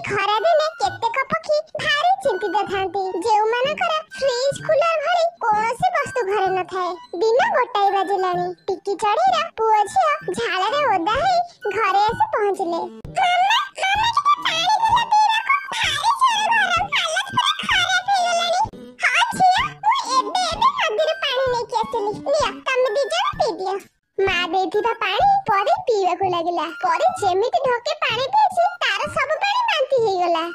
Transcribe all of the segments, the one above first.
खरा दिने केतेक पक्षी भारी चिंतित थांती जेउमानकर फ्रिज कूलर भरी कोनोसी वस्तु घरे न थाए। दिन गोटाई बाजिलानी टिकी चढ़ीरा पुओ झियो झाड़े ओदा हेई घरे आसी पहुंचले। माँ देथिबा पानी परे पीवाकू लागिला परे जेमिति ढके पानी पीछि तार सब पानी बांती हे गला।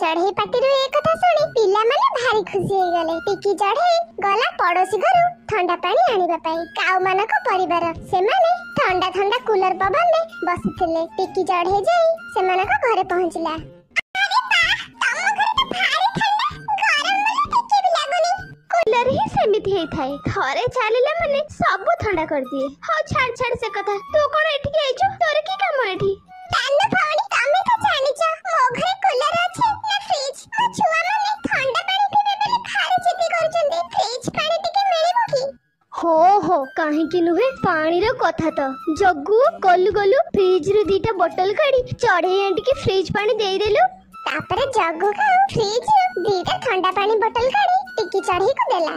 चढ़े पाटिरो एक कथा सुनी पिला माने भारी खुशी हो गले। टिकी चढ़े गला पड़ोसी घर ठंडा पानी आनिबा पई काउ मानको परिवार से माने ठंडा ठंडा कूलर पवन में बसिथिले। टिकी चढ़े जाई से मानको घरे पहुंचला। अरे बा तम घर तो भारी ठंडा गरम वाला टिकी भी लागुनी। कूलर ही सेमिति हे थाए थरे चालिला माने सब ठंडा कर दिए। हो छाड़ छाड़ से कथा तू कोन एठी के आइछो तोर की काम एठी तानु भौणी तमे तो जानिछो मो घरे कूलर अछि ना फ्रिज ओ छुआ माने ठंडा पानी पीबे बेले खारे चिति करछन्ते फ्रिज पानी टिके मिलिबो की हो काहे कि नुहे पानी रो कथा तो जग्गू गलु गलु फ्रिज रो दीटा बोतल काढी चढ़े आंटी के फ्रिज पानी देई देलु। तापरे जग्गू का फ्रिज रो दीटा ठंडा पानी बोतल काढी टिकी चढ़ी को देला।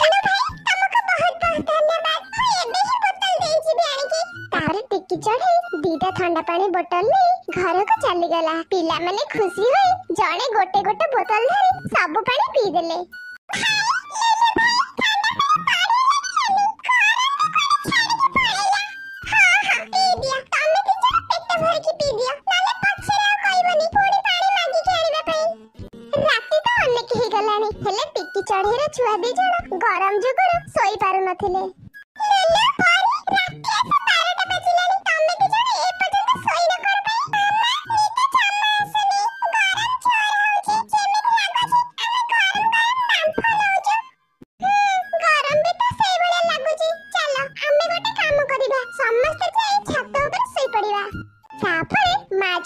सुनो भाई तमको बहुत बहुत धन्यवाद मैं एबे ही बोतल देई छी आनी की। तारे टिकी चढ़ी दीटा ठंडा पानी बोतल ले घर को चली गला। पिला माने खुशी होई जणे गोटे गोटे बोतल धरी सब पानी पी देले। चढ़ेर छुआ दी जण गरम जुगुर सोई पारु नथिले।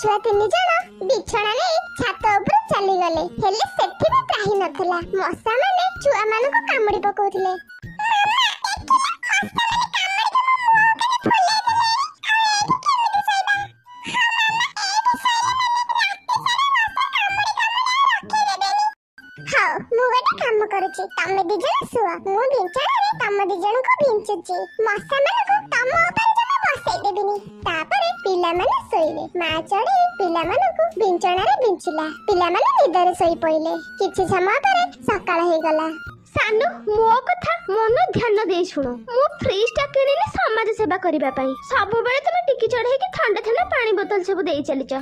छुआ तीन जण बिछଣା ले छात ऊपर चली गले हेले सेठी भी त्राही नथला। मशा माने छुआ मानको कामुडी पकोथिले। तमे दी जण सुआ मु बिछଣା रे तम दी जण को बिंचुची मशा मानको तम ऊपर जमा बसई देबिनी। तापरे पिला माने सोइले मां चढ़ी पिला मानको बिंचଣା रे बिंचिला। पिला माने निदरे सोई पइले। किछि समय परे सकाळ हे गला। सानु मो कथा मन ध्यान दे सुनो मु फ्रिज टा किनिले समाज सेवा करिबा पई सब बेले तुम टिकी चढ़े के ठंडा ठंडा पानी बोतल सब देई चलीच।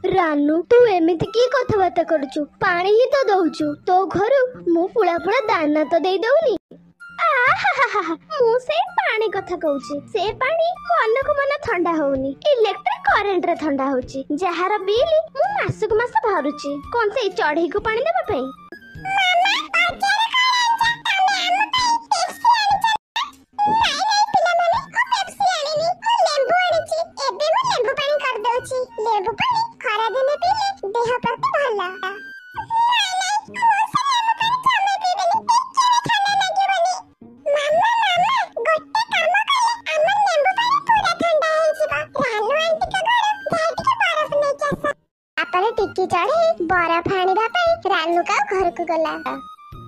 रानू तू एमिति की कथबार्ता करछु पानी ही तो दउछु तो घरु मु पुळा पुळा दाना तो देई दउनी। मु से पानी कथा कहूची से पानी मन को मन ठंडा होउनी इलेक्ट्रिक करंट रे ठंडा होची जहार बिल मु मासक मास भरुची कोन से चढ़ी को पानी देबा पई। टिकी चढ़े बरफ आनिबा पई रानू का घर को गला।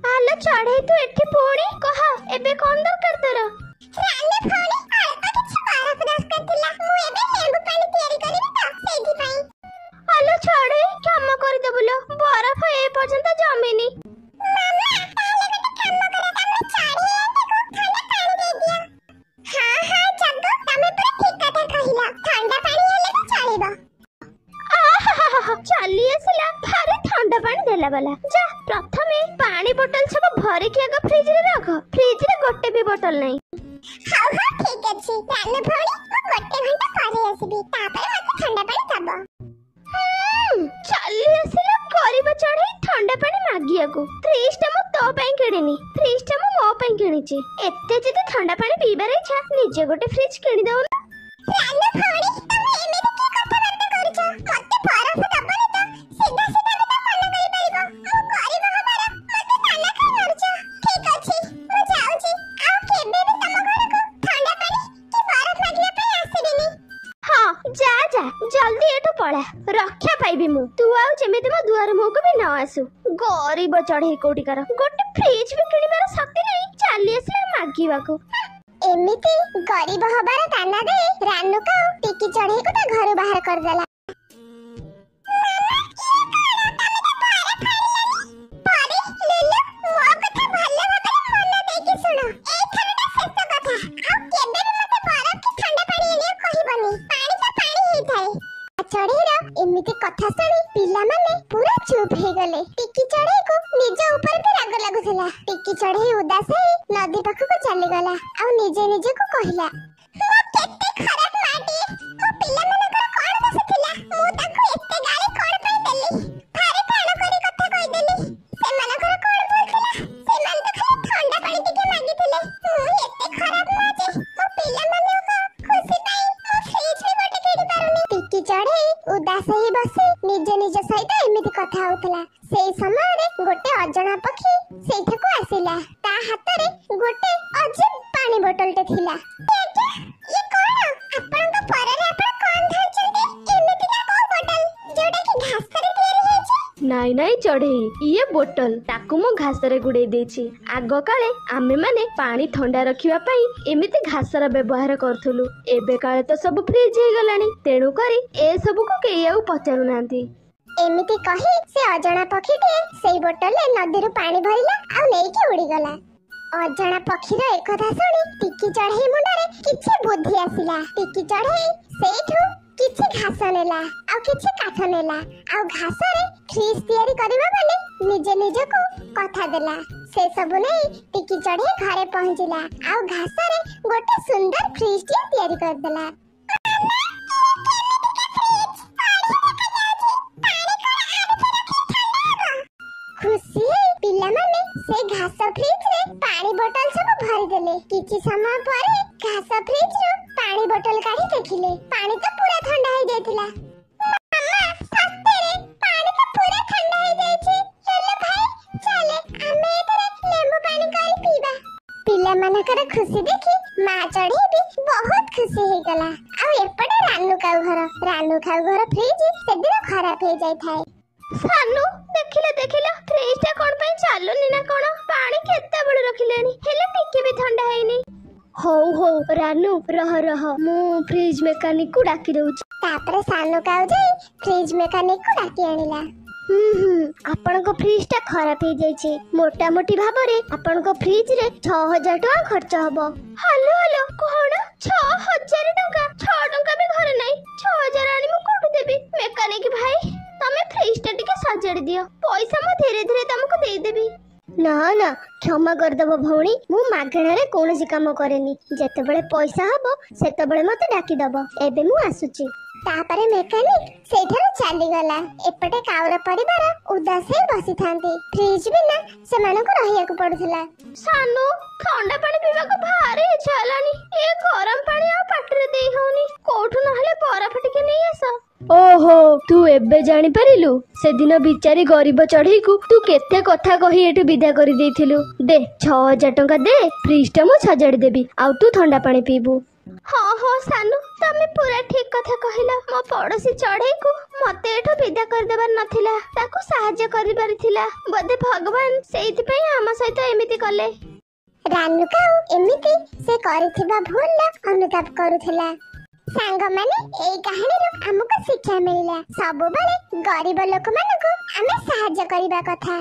आलो चढ़े तू एठी पोड़ी कह एबे कोन दरकार तोर। रानू फोड़ी अल्प किछि बरफ दरकार थिला मु एबे लेंबू पानी तयारी करिबी त सेठी पई। आलो चढ़े काम कर देबुलो बरफ ए पर्यंत जमिनी। मामा ताले गटे काम करे तमे चढ़े एठी को ठंडा पानी दे दिया। हां जग्गू तमे पूरा ठीक कथा कहिला ठंडा पानी हेले तो चढ़ीबा। चली आसला भारी ठंडा पानी देला वाला जा प्रथमे पानी बोतल सब भरे के आगे फ्रिज रे रख फ्रिज रे गोटे भी बोतल नहीं। ହଉ ହଉ ଠିକ ଅଛି ରାନୁ ଭଉଣୀ ମୁଁ ଗୋଟେ ଘଣ୍ଟା ପରେ ଆସିବି ତାପରେ ମତେ ଥଣ୍ଡା ପାଣି ଦବ। ଚାଲି ଆସିଲା ଗରିବ ଚଢେଇ ଥଣ୍ଡା ପାଣି ମାଗିବାକୁ। ଫ୍ରିଜ ଟା ମୁଁ ତୋ ପାଇଁ କିଣିନି, ଫ୍ରିଜ ଟା ମୁଁ ମୋ ପାଇଁ କିଣିଛି। ଏତେ ଯଦି ଥଣ୍ଡା ପାଣି ପିଇବାର ଇଚ୍ଛା ନିଜେ ଗୋଟେ ଫ୍ରିଜ କିଣିଦଉନ। ରାନୁ ଭଉଣୀ ତମେ ଏମିତି କି କଥାବାର୍ତ୍ତା କରୁଛ? ମତେ ବରଫ ଦବନି ତ? ସିଧା ସିଧା ବି ତ ମନା କରିପାରିବ। ଆଉ ଗରିବ ହବାର ମତେ ତାନା କାଇଁ ମାରୁଛ? ଠିକ ଅଛି ମୁଁ ଯାଉଛି, ଆଉ କେବେ ବି ତମ ଘରକୁ ଥଣ୍ଡା ପାଣି କି ବରଫ ମାଗିବା ପାଇଁ ଆସିବିନି। ହଁ ଯା ଯା ଜଲ୍ଦି ଏଠୁ ପଳା, ରକ୍ଷା ପାଇବି ମୁଁ। ତୁ ଆଉ ଯେମିତି ମୋ ଦୁଆର ମୁହଁକୁ ବି ନ ଆସୁ। ଗରିବ ଚଢେଇ କୋଉଠିକାର, ଗୋଟେ ଫ୍ରିଜ ବି କିଣିବାର ଶକ୍ତି ନାହିଁ, ଚାଲି ଆସିଲା ମାଗିବାକୁ। ଏମିତି ଗରିବ ହବାର ତାନା ଦେଇ ରାନୁ କାଉ ଟିକି ଚଢେଇକୁ ତା ଘରୁ ବାହାର କରିଦେଲା। ଚଢେଇର ଏମିତି କଥା ଶୁଣି ପିଲାମାନେ ପୁରା ଚୁପ ହେଇଗଲେ। ଟିକି ଚଢେଇକୁ ନିଜ ଉପରେ ବି ରାଗ ଲାଗୁଥିଲା। ଟିକି ଚଢେଇ ଉଦାସ ହେଇ ନଦୀ ପାଖକୁ ଚାଲିଗଲା ଆଉ ନିଜେ ନିଜକୁ କହିଲା, ମୁଁ କେତେ ଖରାପ ମାଟିଏ। ମୋ ପିଲାମାନଙ୍କର କଣ ଦୋଷ ଥିଲା? ମୁଁ ତାଙ୍କୁ ଏତେ ଗାଳି କଣ ପାଇଁ ଦେଲି? ଥରେ ପ୍ରାଣ କରି କଥା କହିଦେଲି। ସେମାନଙ୍କର କଣ ଭୁଲ ଥିଲା? ସେମାନେ ତ ଖାଲି ଥଣ୍ଡା ପାଣି ଟିକେ ମାଗିଥିଲେ। ମୁଁ ଏତେ ଖରାପ ନୁହଁ ଯେ ମୋ ପିଲାମାନଙ୍କ ଖୁସି ପାଇଁ ମୁଁ ଫ୍ରିଜ ବି ଗୋଟେ କିଣି ପାରୁନି। ଟିକି ଚଢେଇ ଉଦାସ ହେଇ ବସି ନିଜ ନିଜ ସହିତ ଏମିତି କଥା ହଉଥିଲା। ସେଇ ସମୟରେ ଗୋଟେ ଅଜଣା ପକ୍ଷୀ ସେଇଠାକୁ ଆସିଲା। ତା ହାତରେ ଗୋଟେ ଅଜୀବ ପାଣି ବୋତଲଟେ ଥିଲା। ଇଏ କଣ? ଆପଣଙ୍କ ପରରେ ଆପଣ କଣ ଧରିଛନ୍ତି? ଏମିତିକା କୋଉ ବୋତଲ ଯୋଉଟା କି ଘାସରେ ତିଆରି ହେଇଛି? ନାଇଁ ନାଇଁ ଚଢେଇ, ଇଏ ବୋଟଲ, ତାକୁ ମୁଁ ଘାସରେ ଗୁଡେଇ ଦେଇଛି। ଆଗ କାଳେ ଆମେମାନେ ପାଣି ଥଣ୍ଡା ରଖିବା ପାଇଁ ଏମିତି ଘାସର ବ୍ୟବହାର କରୁଥିଲୁ। ଏବେ କାଳେ ତ ସବୁ ଫ୍ରିଜ ହେଇଗଲାଣି, ତେଣୁ କରି ଏ ସବୁକୁ କେହି ଆଉ ପଚାରୁନାହାନ୍ତି। ଏମିତି କହି ସେ ଅଜଣା ପକ୍ଷୀଟିଏ ସେଇ ବୋତଲରେ ନଦୀରୁ ପାଣି ଭରିଲା ଆଉ ନେଇକି ଉଡିଗଲା। ଅଜଣା ପକ୍ଷୀର ଏକଥା ଶୁଣି ଟିକି ଚଢେଇ ମୁଣ୍ଡରେ କିଛି ବୁଦ୍ଧି ଆସିଲା। ଟିକି ଚଢେଇ ସେଇଠୁ କିଛି ଘାସ ନେଲା ଆଉ କିଛି କାଠ ନେଲା ଆଉ ଘାସରେ ଫ୍ରିଜ ତିଆରି କରିବା ବୋଲି ନିଜେ ନିଜକୁ କଥା ଦେଲା। ସେ ସବୁ ନେଇ ଟିକି ଚଢେଇ ଘରେ ପହଞ୍ଚିଲା ଆଉ ଘାସରେ ଗୋଟେ ସୁନ୍ଦର ଫ୍ରିଜଟିଏ ତିଆରି କରିଦେଲା। ଖୁସି ହେଇ ପିଲାମାନେ ସେ ଘାସ ଫ୍ରିଜରେ ପାଣି ବୋତଲ ସବୁ ଭରିଦେଲେ। କିଛି ସମୟ ପରେ ଘାସ ଫ୍ରିଜରୁ ପାଣି ବୋତଲ କାଢି ଦେଖିଲେ ପାଣି ତ ପୁରା ଥଣ୍ଡା ହେଇଯାଇଥିଲା। ମାମା, ସତରେ ପାଣି ତ ପୁରା ଥଣ୍ଡା ହେଇଯାଇଛି। ହେଲେ ଭାଇ ଚାଲେ ଆମେ ଏଥିରେ ଲେମ୍ବୁ ପାଣି କରି ପିଇବା। ପିଲାମାନଙ୍କର ଖୁସି ଦେଖି ମା ଚଢେଇ ବି ବହୁତ ଖୁସି ହେଇଗଲା। ଆଉ ଏପଟେ ରାନୁ କାଉ ଘର ଫ୍ରିଜ ସେଦିନ ଖରାପ ହେଇଯାଇଥାଏ। ସାନୁ ଦେଖିଲା ଫ୍ରିଜ ଟା କଣ ପାଇଁ ଚାଲୁନି ନା କଣ? ପାଣି କେତେବେଳେ ରଖିଲେଣି ହେଲେ ଟିକେ ବି ଥଣ୍ଡା ହେଇନି। ହଉ ରାନୁ ରହ, ମୁଁ ଫ୍ରିଜ ମେକାନିକ କୁ ଡାକି ଦଉଛି। ତାପରେ ସାନୁ କାଉ ଯାଇ ଫ୍ରିଜ ମେକାନିକ କୁ ଡାକି ଆଣିଲା। ଆପଣଙ୍କ ଫ୍ରିଜ ଟା ଖରାପ ହେଇଯାଇଛି। ମୋଟାମୋଟି ଭାବରେ ଆପଣଙ୍କ ଫ୍ରିଜ ରେ 6000 ଟଙ୍କା ଖର୍ଚ୍ଚ ହବ। ହାଲୋ କଣ 6000 ଟଙ୍କା? 6 ଟଙ୍କା ବି ଘରେ ନାହିଁ, 6000 ଆଣି ମୁଁ କୋଉଠୁ ଦେବି? ମେକାନିକ ଭାଇ ତମେ ଫ୍ରିଜ ଟା ଟିକେ ସଜାଡି ଦିଅ, ପଇସା ମୁଁ ଧୀରେ ଧୀରେ ତମକୁ ଦେଇଦେବି। ନା କ୍ଷମା କରିଦବ ଭଉଣୀ, ମୁଁ ମାଗଣାରେ କୌଣସି କାମ କରେନି। ଯେତେବେଳେ ପଇସା ହବ ସେତେବେଳେ ମତେ ଡାକିଦବ। ଏବେ ମୁଁ ଆସୁଛି। ତାପରେ ମେକାନିକ ସେଇଠାରୁ ଚାଲିଗଲା। ଏପଟେ କାଉର ପରିବାର ଉଦାସ ହେଇ ବସିଥାନ୍ତି। ଫ୍ରିଜ ବିନା ସେମାନଙ୍କୁ ରହିବାକୁ ପଡୁଥିଲା। ସାନୁ, ଥଣ୍ଡା ପାଣି ପିଇବାକୁ ଭାରି ଇଚ୍ଛା ହେଲାଣି। ଏ ଗରମ ପାଣି ଆଉ ପାଟିରେ ଦେଇ ହଉନି। କୋଉଠୁ ନହେଲେ ବରଫ ଟିକେ ନେଇ ଆସ। ଓହୋ, ତୁ ଏବେ ଜାଣିପାରିଲୁ? ସେଦିନ ବିଚାରି ଗରିବ ଚଢେଇକୁ ତୁ କେତେ କଥା କହି ଏଠୁ ବିଦା କରିଦେଇଥିଲୁ। ଦେ 6000 ଟଙ୍କା ଦେ, ଫ୍ରିଜ ଟା ମୁଁ ସଜାଡି ଦେବି ଆଉ ତୁ ଥଣ୍ଡା ପାଣି ପିଇବୁ। ହଁ ସାନୁ, ତମେ ପୁରା ଠିକ କଥା କହିଲ। ମୋ ପଡୋଶୀ ଚଢେଇକୁ ମତେ ଏଠୁ ବିଦା କରିଦେବାର ନଥିଲା, ତାକୁ ସାହାଯ୍ୟ କରିବାର ଥିଲା। ବୋଧେ ଭଗବାନ ସେଇଥିପାଇଁ ଆମ ସହିତ ଏମିତି କଲେ। ରାନୁ କାଉ ଏମିତି ସେ କରିଥିବା ଭୁଲର ଅନୁତାପ କରୁଥିଲା। ସାଙ୍ଗମାନେ, ଏଇ କାହାଣୀରୁ ଆମକୁ ଶିକ୍ଷା ମିଳିଲା, ସବୁବେଳେ ଗରିବ ଲୋକମାନଙ୍କୁ ଆମେ ସାହାଯ୍ୟ କରିବା କଥା।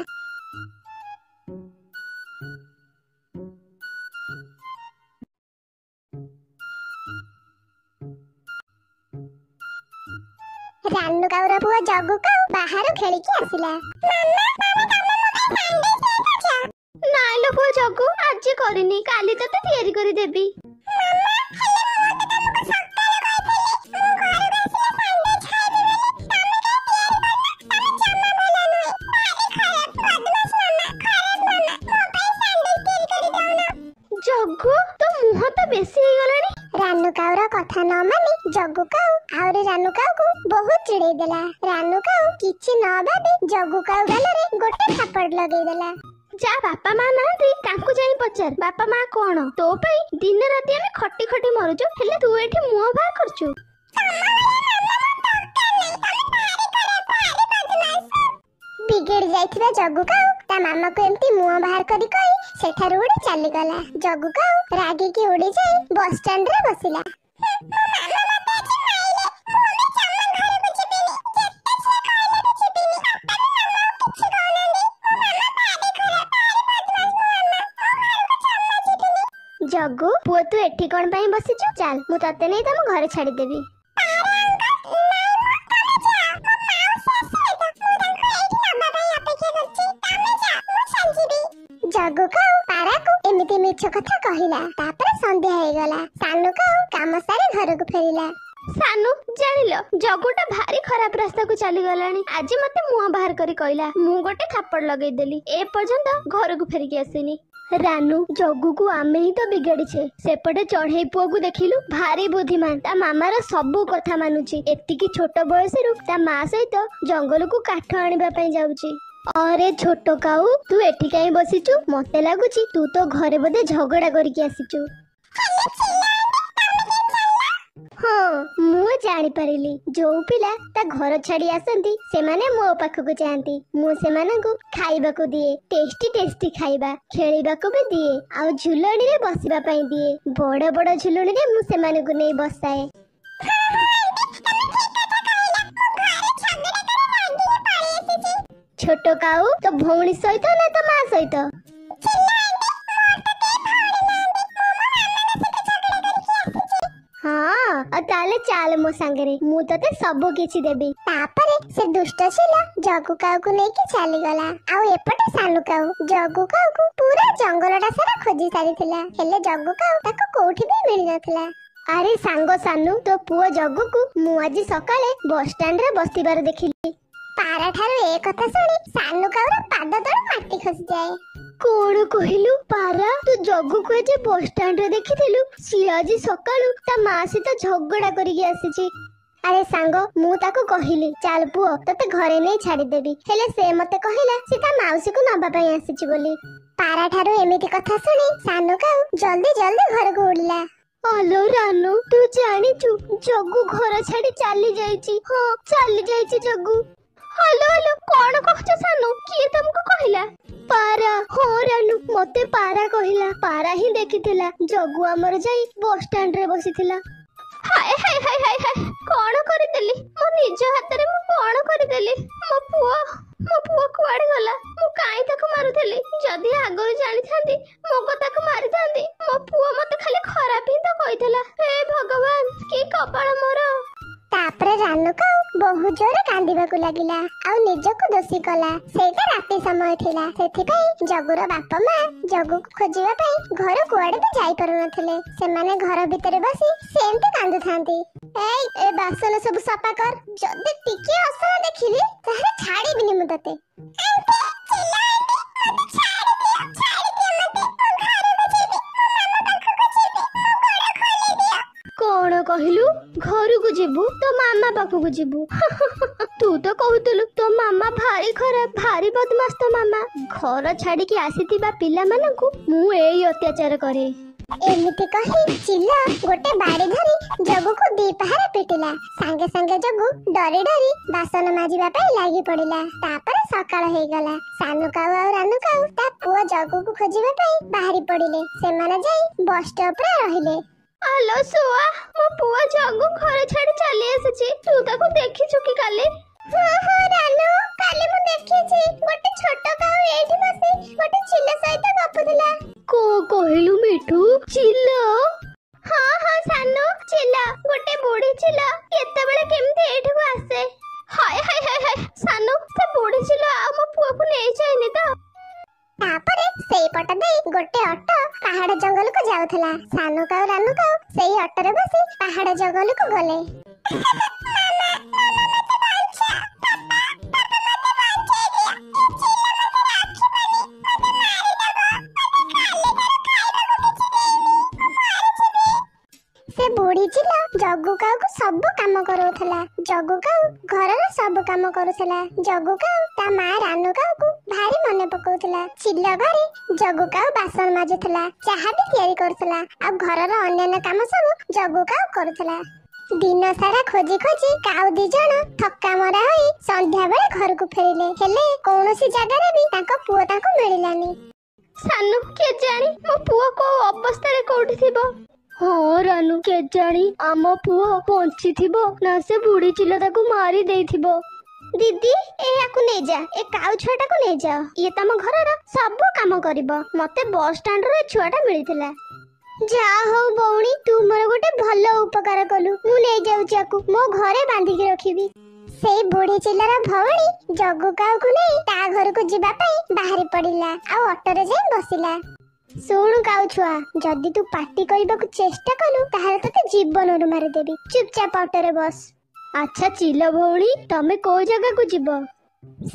ରାନୁ କାଉର ପୁଅ ଜଗୁ କାଉ ବାହାରୁ ଖେଳିକି ଆସିଲା। ନାଇଲୋ ପୁଅ ଜଗୁ, ଆଜି କରିନି, କାଲି ତତେ ତିଆରି କରିଦେବି। ଆହୁରି ରାନୁ କାଉକୁ ବହୁତ ଚିଡେଇ ଦେଲା। ରାନୁ କାଉ କିଛି ନ ଭାବି ଜଗୁ କାଉ ଗାଲରେ ଗୋଟେ ଥାପଡ଼ ଲଗେଇଦେଲା। ଯା ବାପା ମା ନାହାନ୍ତି ତାଙ୍କୁ ଯାଇ ପଚାର ବାପା ମା କଣ। ତୋ ପାଇଁ ଦିନ ରାତି ଆମେ ଖଟି ଖଟି ମରୁଛୁ, ହେଲେ ତୁ ଏଠି ମୁହଁ ବାହାର କରୁଛୁ। ବିଗିଡି ଯାଇଥିବା ଜଗୁ କାଉ ତା ମାମାକୁ ଏମିତି ମୁହଁ ବାହାର କରି କହି ସେଠାରୁ ଉଡି ଚାଲିଗଲା। ଜଗୁ କାଉ ରାଗିକି ଉଡି ଯାଇ ବସ୍ ଷ୍ଟାଣ୍ଡରେ ବସିଲା। ଜଗୁ ପୁଅ ତୁ ଏଠି କଣ ପାଇଁ ବସିଛୁ? ଚାଲ ମୁଁ ତତେ ନେଇ ତମ ଘରେ ଛାଡିଦେବି। ଜଗୁ କାଉ ପାରାକୁ ଏମିତି ମିଛ କଥା କହିଲା। ତାପରେ ସନ୍ଧ୍ୟା ହେଇଗଲା। ସାନୁ କାଉ କାମ ସାରି ଘରକୁ ଫେରିଲା। ସାନୁ ଜାଣିଲ ଜଗୁଟା ଭାରି ଖରାପ ରାସ୍ତାକୁ ଚାଲିଗଲାଣି। ଆଜି ମତେ ମୁହଁ ବାହାର କରି କହିଲା, ମୁଁ ଗୋଟେ ଥାପଡ଼ ଲଗେଇଦେଲି। ଏ ପର୍ଯ୍ୟନ୍ତ ଘରକୁ ଫେରିକି ଆସିନି। ରାନୁ ଜଗୁକୁ ଆମେ ହିଁ ତ ବିଗାଡିଛେ। ସେପଟେ ଚଢେଇ ପୁଅକୁ ଦେଖିଲୁ ଭାରି ବୁଦ୍ଧିମାନ, ତା ମାମାର ସବୁ କଥା ମାନୁଛି। ଏତିକି ଛୋଟ ବୟସରୁ ତା ମା ସହିତ ଜଙ୍ଗଲକୁ କାଠ ଆଣିବା ପାଇଁ ଯାଉଛି। ଅରେ ଛୋଟ କାଉ ତୁ ଏଠି କାଇଁ ବସିଛୁ? ମତେ ଲାଗୁଛି ତୁ ତ ଘରେ ବୋଧେ ଝଗଡା କରିକି ଆସିଛୁ। ହଁ ମୁଁ ଜାଣିପାରିଲି, ଯୋଉ ପିଲା ତା ଘର ଛାଡି ଆସନ୍ତି ସେମାନେ ମୋ ପାଖକୁ ଯାଆନ୍ତି। ମୁଁ ସେମାନଙ୍କୁ ଖାଇବାକୁ ଦିଏ, ଟେଷ୍ଟି ଟେଷ୍ଟି ଖାଇବା, ଖେଳିବାକୁ ବି ଦିଏ, ଆଉ ଝୁଲଣିରେ ବସିବା ପାଇଁ ଦିଏ। ବଡ ବଡ ଝୁଲଣିରେ ମୁଁ ସେମାନଙ୍କୁ ନେଇ ବସାଏ। ଛୋଟ କାଉ ତୋ ଭଉଣୀ ସହିତ ନା ତୋ ମା ସହିତ? ହଁ ତାହେଲେ ଚାଲ ମୋ ସାଙ୍ଗରେ, ମୁଁ ତତେ ସବୁ କିଛି ଦେବି। ତାପରେ ସେ ଦୁଷ୍ଟ ଥିଲା ଜଗୁ କାଉକୁ ନେଇକି ଚାଲିଗଲା। ଆଉ ଏପଟେ ସାନୁ କାଉ ଜଗୁ କାଉକୁ ପୁରା ଜଙ୍ଗଲଟା ସାରା ଖୋଜି ସାରିଥିଲା, ହେଲେ ଜଗୁ କାଉ ତାକୁ କୋଉଠି ବି ମିଳିନଥିଲା। ଆରେ ସାଙ୍ଗ ସାନୁ, ତୋ ପୁଅ ଜଗୁକୁ ମୁଁ ଆଜି ସକାଳେ ବସ୍ ଷ୍ଟାଣ୍ଡରେ ବସିବାର ଦେଖିଲି। ପାରା ଠାରୁ ଏ କଥା ଶୁଣି ସାନୁ କାଉର ପାଦ ତଳୁ ମାଟି ଖସିଯାଏ। କଣ କହିଲୁ ପାରା? ତୁ ଜଗୁକୁ ଆଜି ବସ୍ ଷ୍ଟାଣ୍ଡରେ ଦେଖିଥିଲୁ? ସିଏ ଆଜି ସକାଳୁ ତା ମା ସହିତ ଝଗଡା କରିକି ଆସିଛି। ଆରେ ସାଙ୍ଗ ମୁଁ ତାକୁ କହିଲି ଚାଲ ପୁଅ ତତେ ଘରେ ନେଇ ଛାଡିଦେବି, ହେଲେ ସେ ମତେ କହିଲା ସେ ତା ମାଉସୀକୁ ନବା ପାଇଁ ଆସିଛି ବୋଲି। ପାରା ଠାରୁ ଏମିତି କଥା ଶୁଣି ସାନୁ କାଉ ଜଲ୍ଦି ଜଲ୍ଦି ଘରକୁ ଉଡିଲା। ଆଲୋ ରାନୁ ତୁ ଜାଣିଛୁ ଜଗୁ ଘର ଛାଡି ଚାଲି ଯାଇଛି। ହଁ ଚାଲି ଯାଇଛି ଜଗୁ। ହାଲୋ ହାଲୋ କଣ କହୁଛ ସାନୁ? କିଏ ତମକୁ କହିଲା? ପାରା। ହଁ ରାନୁ ମତେ ପାରା କହିଲା। ପାରା ହିଁ ଦେଖିଥିଲା ଜଗୁ ଆମର ଯାଇ ବସ୍ ଷ୍ଟାଣ୍ଡରେ ବସିଥିଲା। ହାୟ ହାୟ ହାୟ ହାୟ ହାୟ, କଣ କରିଦେଲି? ମୋ ନିଜ ହାତରେ ମୁଁ କଣ କରିଦେଲି? ମୋ ପୁଅ କୁଆଡେ ଗଲା? ମୁଁ କାଇଁ ତାକୁ ମାରୁଥିଲି? ଯଦି ଆଗରୁ ଜାଣିଥାନ୍ତି ମୋ କଥାକୁ ମାରିଥାନ୍ତି। ମୋ ପୁଅ ମତେ ଖାଲି ଖରାପ ହିଁ ତ କହିଥିଲା। ହେ ଭଗବାନ କି କପାଳ ମୋର। ତାପରେ ରାନୁ କାଉ ବହୁ ଜୋରେ କାନ୍ଦିବାକୁ ଲାଗିଲା ଆଉ ନିଜକୁ ଦୋଷୀ କଲା। ସେଇଟା ରାତି ସମୟ ଥିଲା, ସେଥିପାଇଁ ଜଗୁର ବାପା ମା ଜଗୁକୁ ଖୋଜିବା ପାଇଁ ଘର କୁଆଡେ ବି ଯାଇପାରୁନଥିଲେ। ସେମାନେ ଘର ଭିତରେ ବସି ସେମିତି କାନ୍ଦୁଥାନ୍ତି। ଏ ବାସନ ସବୁ ସଫା କର, ଯଦି ଟିକେ ଅସନା ଦେଖିଲି ତାହେଲେ ଛାଡିବିନି ମୁଁ ତତେ। କଣ କହିଲୁ? ଘରକୁ ଯିବୁ? ତୋ ମାମା ପାଖକୁ ଯିବୁ? ତୁ ତ କହୁଥିଲୁ ତୋ ମାମା ଭାରି ଖରାପ, ଭାରି ବଦମାସ ତୋ ମାମା। ଘର ଛାଡିକି ଆସିଥିବା ପିଲାମାନଙ୍କୁ ମୁଁ ଏଇ ଅତ୍ୟାଚାର କରେ। ଏମିତି କହି ଚିଲ ଗୋଟେ ବାଡି ଧରି ଜଗୁକୁ ଦି ପାହାରେ ପିଟିଲା। ସାଙ୍ଗେ ସାଙ୍ଗେ ଜଗୁ ଡରି ଡରି ବାସନ ମାଜିବା ପାଇଁ ଲାଗି ପଡିଲା। ତାପରେ ସକାଳ ହେଇଗଲା। ସାନୁ କାଉ ଆଉ ରାନୁ କାଉ ତା ପୁଅ ଜଗୁକୁ ଖୋଜିବା ପାଇଁ ବାହାରି ପଡିଲେ। ସେମାନେ ଯାଇ ବସ୍ ଷ୍ଟପ୍ ରେ ରହିଲେ। ଆଲୋ ସୁଆ, ମୋ ପୁଅ ଜଗୁ ଘର ଛାଡି ଚାଲି ଆସିଛି। ତୁ ତାକୁ ଦେଖିଛୁ କି କାଲି? ହଁ ରାନୁ, କାଲି ମୁଁ ଦେଖିଛି। ଗୋଟେ ଛୋଟ କାଉ ଏଇଠି ବସି ଗୋଟେ ଚିଲ ସହିତ ଗପୁଥିଲା। କହିଲୁ ମିଠୁ? ଚିଲ? ହଁ ସାନୁ ଚିଲ, ଗୋଟେ ବୁଢୀ ଚିଲ କେତେବେଳେ କେମିତି ଏଇଠିକୁ ଆସେ। ହାୟ ହାୟ ହାୟ ହାୟ, ସାନୁ ସେ ବୁଢୀ ଚିଲ ଆଉ ମୋ ପୁଅକୁ ନେଇ ଯାଇନି ତ? ତାପରେ ସେଇପଟ ଦେଇ ଗୋଟେ ଅଟୋ ପାହାଡ ଜଙ୍ଗଲକୁ ଯାଉଥିଲା। ସାନୁ କାଉ ରାନୁ କାଉ ସେଇ ଅଟୋରେ ବସି ପାହାଡ ଜଙ୍ଗଲକୁ ଗଲେ। ସେ ବୁଢୀ ଚିଲ ଜଗୁ କାଉକୁ ସବୁ କାମ କରଉଥିଲା। କରୁଥିଲା। ଜଗୁ କାଉ ଘରର ସବୁ କାମ କରୁଥିଲା। ଜଗୁ କାଉ ତା ମା ରାନୁ କାଉକୁ ଭାରି ମନେ ପକାଉଥିଲା। ଚିଲ ଘରେ ଜଗୁ କାଉ ବାସନ ମାଜୁଥିଲା, ଚାହା ବି ତିଆରି କରୁଥିଲା, ଆଉ ଘରର ଅନ୍ୟାନ୍ୟ କାମ ସବୁ ଜଗୁ କାଉ କରୁଥିଲା। ଦିନ ସାରା ଖୋଜି ଖୋଜି କାଉ ଦି ଜଣ ଥକା ମରା ହୋଇ ସନ୍ଧ୍ୟା ବେଳେ ଘରକୁ ଫେରିଲେ, ହେଲେ କୌଣସି ଜାଗାରେ ବି ତାଙ୍କ ପୁଅ ତାଙ୍କୁ ମିଳିଲାନି। ସାନୁ, କେଜାଣି ମୋ ପୁଅ କୋଉ ଅବସ୍ଥାରେ କୋଉଠି ଥିବ। ହଁ ରାନୁ, କେଜାଣି ଆମ ପୁଅ ବଞ୍ଚିଥିବ ନା ସେ ବୁଢୀ ଚିଲ ତାକୁ ମାରି ଦେଇଥିବ। ଦିଦି, ଏହାକୁ ନେଇଯା, ଏ କାଉ ଛୁଆଟାକୁ ନେଇଯାଅ। ଇଏ ତମ ଘରର ସବୁ କାମ କରିବ। ମତେ ବସ୍ ଷ୍ଟାଣ୍ଡରୁ ଏ ଛୁଆଟା ମିଳିଥିଲା। ଯାହା ହଉ ଭଉଣୀ, ତୁ ମୋର ଗୋଟେ ଭଲ ଉପକାର କଲୁ। ମୁଁ ନେଇଯାଉଛି ଆକୁ, ମୋ ଘରେ ବାନ୍ଧିକି ରଖିବି। ସେଇ ବୁଢୀ ଚିଲର ଭଉଣୀ ଜଗୁ କାଉକୁ ନେଇ ତା ଘରକୁ ଯିବା ପାଇଁ ବାହାରି ପଡିଲା, ଆଉ ଅଟୋରେ ଯାଇ ବସିଲା। ଶୁଣୁ କାଉ ଛୁଆ, ଯଦି ତୁ ପାଟି କରିବାକୁ ଚେଷ୍ଟା କଲୁ ତାହେଲେ ତତେ ଜୀବନରୁ ମାରିଦେବି। ଚୁପଚାପ ଅଟୋରେ ବସ। ଆଚ୍ଛା ଚିଲ ଭଉଣୀ, ତମେ କୋଉ ଜାଗାକୁ ଯିବ?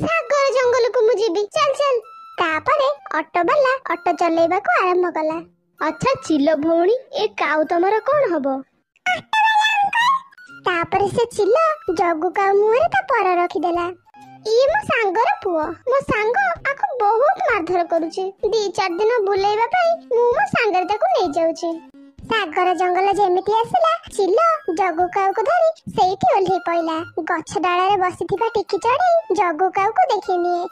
ସାଗର ଜଙ୍ଗଲକୁ ମୁଁ ଯିବି, ଚାଲ ଚାଲ। ତାପରେ ଅଟୋ ବାଲା ଅଟୋ ଚଲେଇବାକୁ ଆରମ୍ଭ କଲା। ଆଚ୍ଛା ଚିଲ ଭଉଣୀ, ଏ କାଉ ତମର କଣ ହବ? ତାପରେ ସେ ଚିଲ ଜଗୁ କାଉ ମୁହଁରେ ତା ପର ରଖିଦେଲା। ଇଏ ମୋ ସାଙ୍ଗର ପୁଅ। ମୋ ସାଙ୍ଗ ଆକୁ ବହୁତ ମାରଧର କରୁଛି। 2-4 ଦିନ ବୁଲେଇବା ପାଇଁ ମୁଁ ମୋ ସାଙ୍ଗରେ ତାକୁ ନେଇଯାଉଛି। ସାଗର ଜଙ୍ଗଲ ଯେମିତି ଆସିଲା, ଚିଲ ଜଗୁ କାଉକୁ ଧରି ସେଇଠି ଓହ୍ଲେଇ ପଇଲା। ଗଛ ଡାଳରେ ବସିଥିବା ଟିକି ଚଢେଇ ଜଗୁ କାଉକୁ ଦେଖି ନିଏ।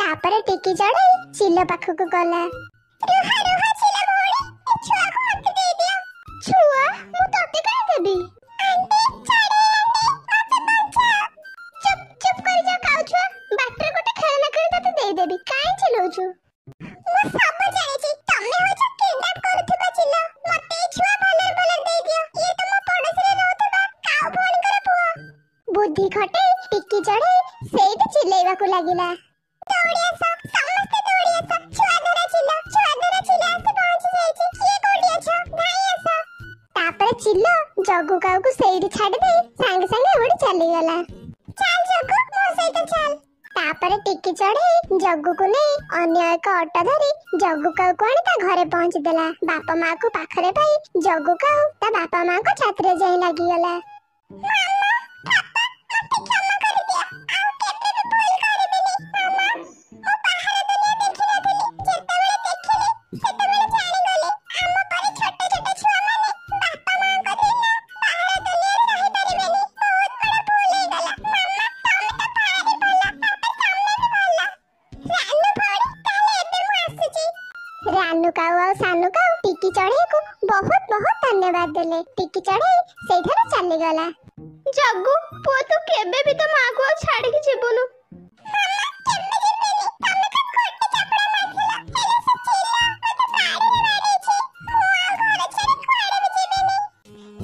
ତାପରେ ଟିକି ଚଢେଇ ଚିଲ ପାଖକୁ ଗଲା। ଛୁଆ, ମୁଁ ତତେ କାଇଁ ଦେବି? ଚୁପ କରି ଯା କାଉ ଛୁଆ, ବାଟରେ ଗୋଟେ ଖେଳନା କିଣି ତତେ ଦେଇଦେବି। କାଇଁ ଚିଲଉଛୁ? ମୁଁ ସବୁ ଜାଣିଛି, ତମେ ହଉଛ କିଡନାପ କରୁଥିବା ଚିଲ। ମତେ ଏ ଛୁଆ ଭଲରେ ଦେଇଦିଅ। ଇଏ ତ ମୋ ପଡୋଶୀରେ ରହୁଥିବା କାଉ ଭଉଣୀଙ୍କର ପୁଅ। ବୁଦ୍ଧି ଖଟେଇ ଟିକି ଚଢେଇ ସେଇଠି ଚିଲେଇବାକୁ ଲାଗିଲା। ଦୌଡ଼ି ଆସ, ସମସ୍ତେ ଦୌଡ଼ି ଆସ। ଛୁଆ ଧରା ଚିଲ ଆସି ପହଞ୍ଚି ଯାଇଛି। କିଏ କୋଉଠି ଅଛ? ଧାଇଁ ଆସ। ତାପରେ ଚିଲ ଜଗୁ କାଉକୁ ସେଇଠି ଛାଡିଦେଇ ସାଙ୍ଗେ ସାଙ୍ଗେ ଉଡି ଚାଲିଗଲା। ଚାଲ ଜଗୁ, ମୋ ସହିତ ଚାଲ। ତାପରେ ଟିକି ଚଢେଇ ଜଗୁକୁ ନେଇ ଅନ୍ୟ ଏକ ଅଟୋ ଧରି ଜଗୁ କାଉକୁ ଆଣି ତା ଘରେ ପହଞ୍ଚିଦେଲା। ବାପା ମାକୁ ପାଖରେ ପାଇ ଜଗୁ କାଉ ତା ବାପା ମାଙ୍କ ଛାତିରେ ଯାଇ ଲାଗିଗଲା। ରାନୁ କାଉ ଆଉ ସାନୁ କାଉ ଟିକି ଚଢେଇକୁ ବହୁତ ବହୁତ ଧନ୍ୟବାଦ ଦେଲେ। ଟିକି ଚଢେଇ ସେଇଠାରୁ ଚାଲିଗଲା। ଜଗୁ ପୁଅ, ତୁ କେବେ ବି ତୋ ମାକୁ ଆଉ ଛାଡିକି ଯିବୁନୁ।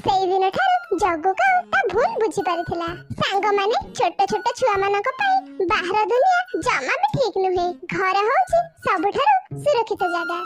ସେଇଦିନ ଠାରୁ ଜଗୁ କାଉ ତା ଭୁଲ ବୁଝି ପାରିଥିଲା। ସାଙ୍ଗମାନେ ଛୋଟ ଛୋଟ ଛୁଆ ମାନଙ୍କ ପାଇଁ ବାହାର ଦୁନିଆ ଜମା ବି ଠିକ ନୁହେଁ। ଘର ହଉଛି ସବୁଠାରୁ ସୁରକ୍ଷିତ ଜାଗା।